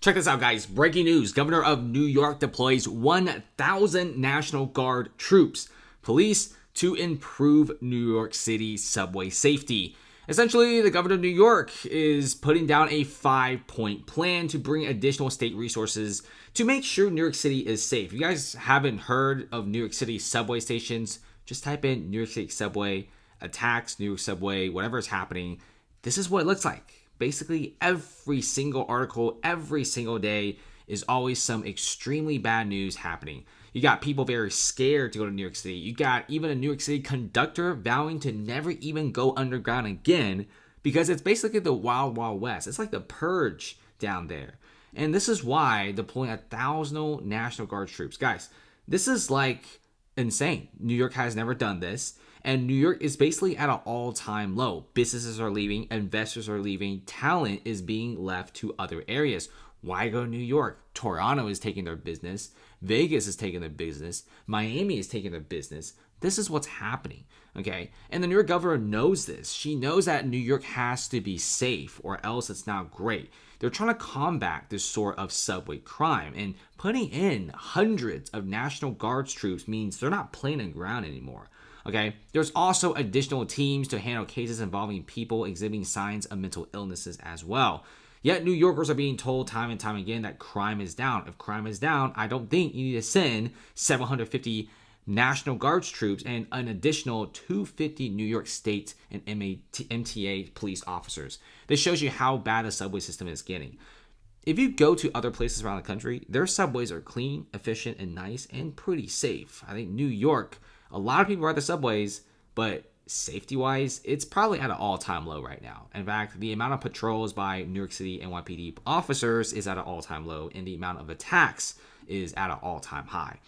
Check this out, guys. Breaking news. Governor of New York deploys 1,000 National Guard troops, police to improve New York City subway safety. Essentially, the governor of New York is putting down a 5-point plan to bring additional state resources to make sure New York City is safe. If you guys haven't heard of New York City subway stations, just type in New York City subway, attacks, New York subway, whatever is happening. This is what it looks like. Basically, every single article, every single day is always some extremely bad news happening. You got people very scared to go to New York City. You got even a New York City conductor vowing to never even go underground again because it's basically the wild, wild west. It's like the purge down there. And this is why deploying 1,000 National Guard troops. Guys, this is like insane. New York has never done this. And New York is basically at an all-time low. Businesses are leaving, investors are leaving, talent is being left to other areas. Why go to New York? Toronto is taking their business. Vegas is taking their business. Miami is taking their business. This is what's happening, okay? And the New York governor knows this. She knows that New York has to be safe or else it's not great. They're trying to combat this sort of subway crime, and putting in hundreds of National Guards troops means they're not playing around anymore. Okay, there's also additional teams to handle cases involving people exhibiting signs of mental illnesses as well. Yet New Yorkers are being told time and time again that crime is down. If crime is down, I don't think you need to send 750 National Guards troops and an additional 250 New York State and MTA police officers. This shows you how bad the subway system is getting. If you go to other places around the country, their subways are clean, efficient, and nice, and pretty safe. I think New York, a lot of people ride the subways, but safety-wise, it's probably at an all-time low right now. In fact, the amount of patrols by New York City NYPD officers is at an all-time low, and the amount of attacks is at an all-time high.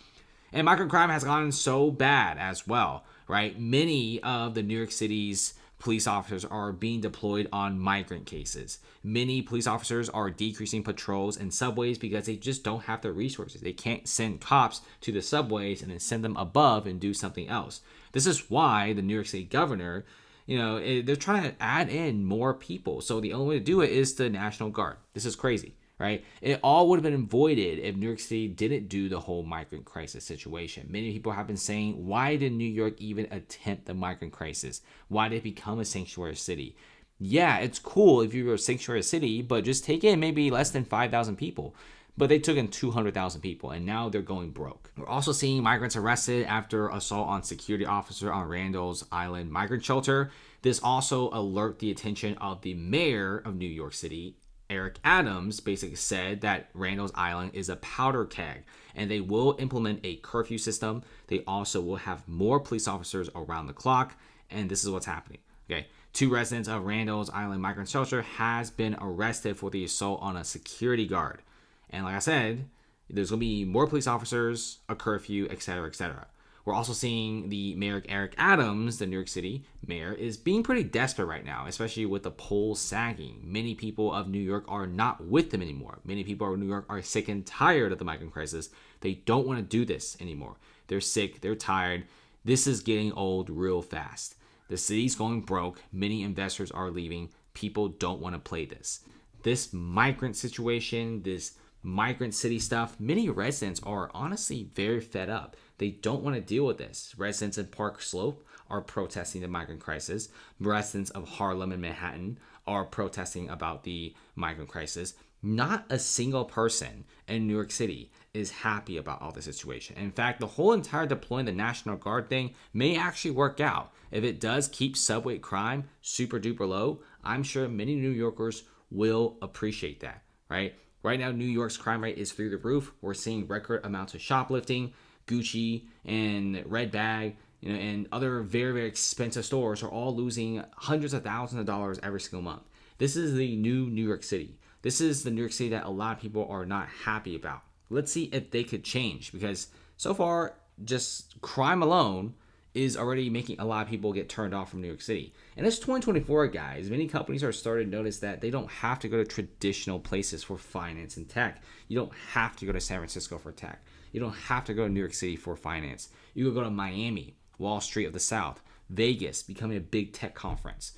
And migrant crime has gotten so bad as well, right? Many of the New York City's police officers are being deployed on migrant cases. Many police officers are decreasing patrols in subways because they just don't have the resources. They can't send cops to the subways and then send them above and do something else. This is why the New York City governor, they're trying to add in more people. So the only way to do it is the National Guard. This is crazy, right? It all would have been avoided if New York City didn't do the whole migrant crisis situation. Many people have been saying, why did New York even attempt the migrant crisis? Why did it become a sanctuary city? Yeah, it's cool if you were a sanctuary city, but just take in maybe less than 5,000 people. But they took in 200,000 people, and now they're going broke. We're also seeing migrants arrested after assault on security officer on Randalls Island migrant shelter. This also alerted the attention of the mayor of New York City, Eric Adams, basically said that Randalls Island is a powder keg, and they will implement a curfew system. They also will have more police officers around the clock, and this is what's happening. Okay, 2 residents of Randalls Island migrant shelter has been arrested for the assault on a security guard. And like I said, there's going to be more police officers, a curfew, etc., etc. We're also seeing the mayor, Eric Adams, the New York City mayor, is being pretty desperate right now, especially with the polls sagging. Many people of New York are not with them anymore. Many people of New York are sick and tired of the migrant crisis. They don't want to do this anymore. They're sick. They're tired. This is getting old real fast. The city's going broke. Many investors are leaving. People don't want to play this. This migrant situation, this migrant city stuff, many residents are honestly very fed up. They don't want to deal with this. Residents in Park Slope are protesting the migrant crisis. Residents of Harlem and Manhattan are protesting about the migrant crisis. Not a single person in New York City is happy about all this situation. In fact, the whole entire deploying the National Guard thing may actually work out. If it does keep subway crime super duper low, I'm sure many New Yorkers will appreciate that, right? Right now, New York's crime rate is through the roof. We're seeing record amounts of shoplifting. Gucci and Red Bag, and other very, very expensive stores are all losing hundreds of thousands of dollars every single month. This is the new New York City. This is the New York City that a lot of people are not happy about. Let's see if they could change, because so far, just crime alone is already making a lot of people get turned off from New York City. And it's 2024, guys. Many companies are starting to notice that they don't have to go to traditional places for finance and tech. You don't have to go to San Francisco for tech. You don't have to go to New York City for finance. You could go to Miami, Wall Street of the South, Vegas, becoming a big tech conference.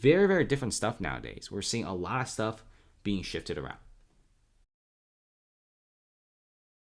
Very, very different stuff nowadays. We're seeing a lot of stuff being shifted around.